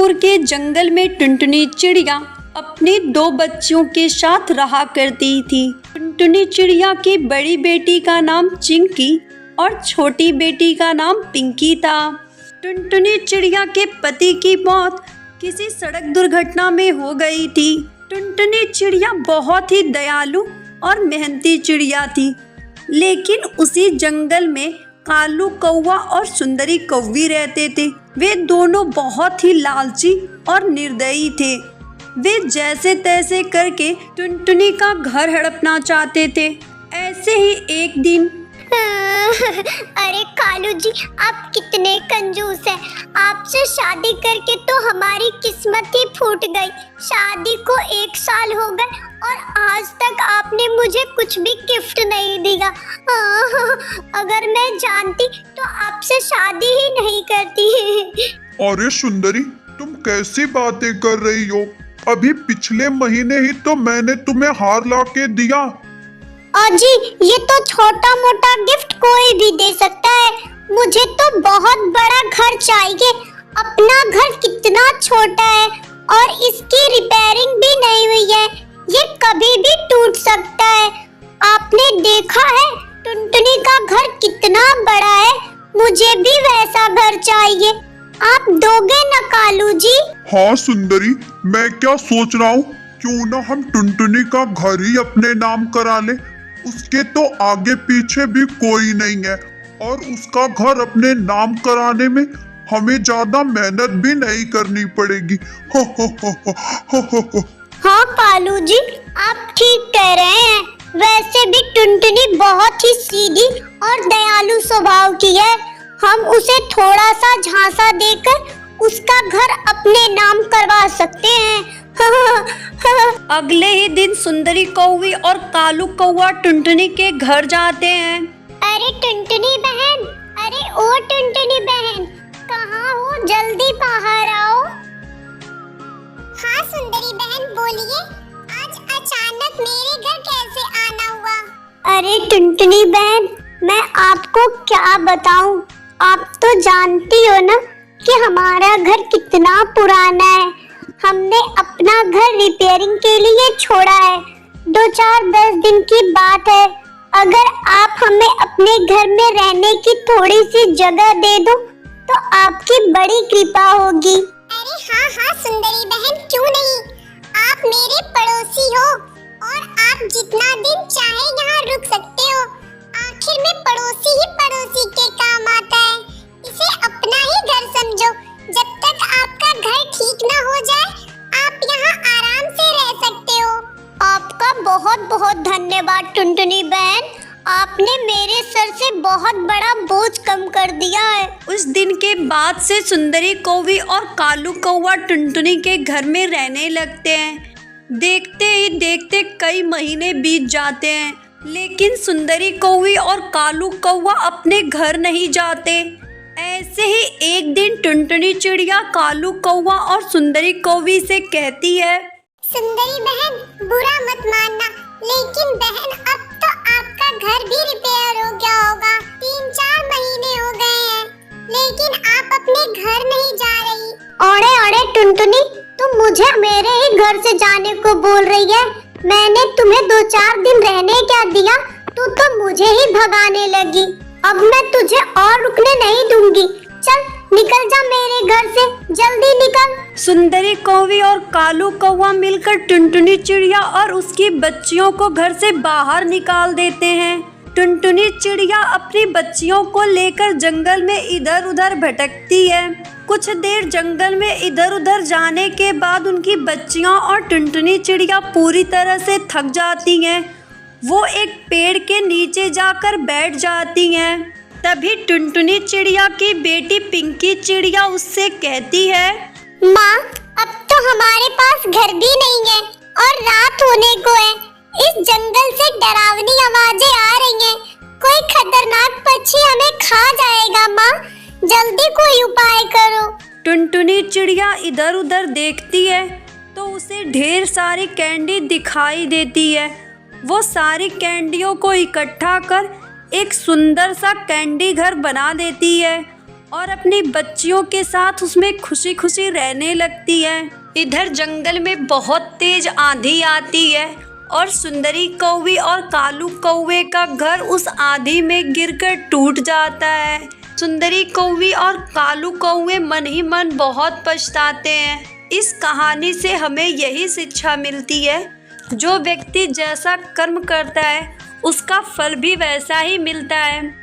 जयपुर के जंगल में टुनटुनी चिड़िया अपने 2 बच्चों के साथ रहा करती थी। टुनटुनी चिड़िया की बड़ी बेटी का नाम चिंकी और छोटी बेटी का नाम पिंकी था। टुनटुनी चिड़िया के पति की मौत किसी सड़क दुर्घटना में हो गई थी। टुनटुनी चिड़िया बहुत ही दयालु और मेहनती चिड़िया थी, लेकिन उसी जंगल में कालू कौवा और सुंदरी कौवी रहते थे। वे दोनों बहुत ही लालची और निर्दयी थे। वे जैसे तैसे करके टुनटुनी का घर हड़पना चाहते थे। ऐसे ही एक दिन अरे कालू जी, आप कितने कंजूस हैं। आपसे शादी करके तो हमारी किस्मत ही फूट गई। शादी को 1 साल हो गए और आज तक आपने मुझे कुछ भी गिफ्ट नहीं दिया। अगर मैं जानती तो आपसे शादी ही नहीं करती। अरे सुंदरी, तुम कैसी बातें कर रही हो? अभी पिछले महीने ही तो मैंने तुम्हें हार ला के दिया। जी, ये तो छोटा मोटा गिफ्ट कोई भी दे सकता है। मुझे तो बहुत बड़ा घर चाहिए। अपना घर कितना छोटा है और इसकी रिपेयरिंग भी नहीं हुई है। ये कभी भी टूट सकता है। आपने देखा है टुनटुनी का घर कितना बड़ा है। मुझे भी वैसा घर चाहिए। आप दोगे ना कालू जी? हाँ सुंदरी, मैं क्या सोच रहा हूँ, क्यों ना हम टुनटुनी का घर ही अपने नाम करा ले। उसके तो आगे पीछे भी कोई नहीं है और उसका घर अपने नाम कराने में हमें ज्यादा मेहनत भी नहीं करनी पड़ेगी। हो हो हो हो हो हो। हाँ कालू जी, आप ठीक कह रहे हैं। वैसे भी टुनटुनी बहुत ही सीधी और दयालु स्वभाव की है। हम उसे थोड़ा सा झांसा देकर उसका घर अपने नाम करवा सकते हैं। अगले ही दिन सुंदरी कौवी और कालू कौवा टुनटुनी के घर जाते हैं। अरे टुनटुनी बहन, अरे ओ टुनटुनी बहन, कहाँ हो? जल्दी बाहर आओ। हाँ सुंदरी बहन, बोलिए। आज अचानक मेरे घर कैसे आना हुआ? अरे टुनटुनी बहन, मैं आपको क्या बताऊं? आप तो जानती हो ना कि हमारा घर कितना पुराना है। हमने अपना घर रिपेयरिंग के लिए छोड़ा है। 2-4-10 दिन की बात है। अगर आप हमें अपने घर में रहने की थोड़ी सी जगह दे दो तो आपकी बड़ी कृपा होगी। अरे हाँ हाँ सुंदरी बहन, क्यों नहीं। आप मेरे पड़ोसी हो और आप जितना दिन चाहे यहाँ रुक सकते हो। आखिर में पड़ोसी ही पड़ोसी के काम आता है। इसे अपना ही घर समझो। जब तक आपका घर ठीक ना हो जाए आप यहाँ आराम से रह सकते हो। आपका बहुत बहुत धन्यवाद टुनटुनी बहन। आपने मेरे सर से बहुत बड़ा बोझ कम कर दिया है। उस दिन के बाद से सुंदरी कौवी और कालू कौवा टुनटुनी के घर में रहने लगते हैं। देखते ही देखते कई महीने बीत जाते हैं, लेकिन सुंदरी कौवी और कालू कौवा अपने घर नहीं जाते। ऐसे ही एक दिन टुनटुनी चिड़िया कालू कौवा और सुंदरी कौवी से कहती है, सुंदरी बहन, बुरा मत मानना, लेकिन बहन अब तो आपका घर भी रिपेयर हो गया होगा। 3-4 महीने हो गए हैं, लेकिन आप अपने घर नहीं जा रही। अरे अरे टुनटुनी, तुम मुझे मेरे ही घर से जाने को बोल रही है। मैंने तुम्हें 2-4 दिन रहने क्या दिया, तू तो मुझे ही भगाने लगी। अब मैं तुझे और रुकने नहीं दूंगी। चल निकल जा मेरे घर से, जल्दी निकल। सुंदरी कौवी और कालू कौवा मिलकर टुनटुनी चिड़िया और उसकी बच्चियों को घर से बाहर निकाल देते हैं। टुनटुनी चिड़िया अपनी बच्चियों को लेकर जंगल में इधर उधर भटकती है। कुछ देर जंगल में इधर उधर जाने के बाद उनकी बच्चियां और टुनटुनी चिड़िया पूरी तरह से थक जाती हैं। वो एक पेड़ के नीचे जाकर बैठ जाती हैं। तभी टुनटुनी चिड़िया की बेटी पिंकी चिड़िया उससे कहती है, माँ, अब तो हमारे पास घर भी नहीं है और रात होने को है। इस जंगल से डरावनी आवाजें आ रही हैं। कोई खतरनाक पक्षी हमें खा जाएगा। माँ, जल्दी कोई उपाय करो। टुनटुनी चिड़िया इधर उधर देखती है तो उसे ढेर सारी कैंडी दिखाई देती है। वो सारी कैंडियों को इकट्ठा कर एक सुंदर सा कैंडी घर बना देती है और अपनी बच्चियों के साथ उसमें खुशी खुशी रहने लगती है। इधर जंगल में बहुत तेज आंधी आती है और सुंदरी कौवी और कालू कौवे का घर उस आंधी में गिरकर टूट जाता है। सुंदरी कौवी और कालू कौवे मन ही मन बहुत पछताते हैं। इस कहानी से हमें यही शिक्षा मिलती है, जो व्यक्ति जैसा कर्म करता है उसका फल भी वैसा ही मिलता है।